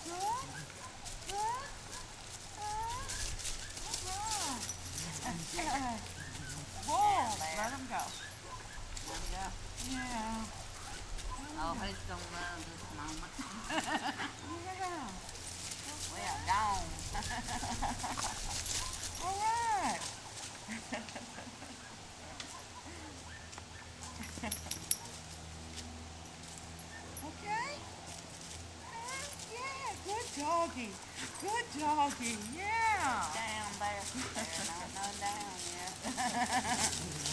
Good. Good. Alright. Good. Whoa. Let him go. There we go. Yeah. Oh, he's gonna love this moment. Yeah. We are gone. Alright. Okay. Yeah. Good doggy. Good doggy. Yeah. Down there. There, no down yet.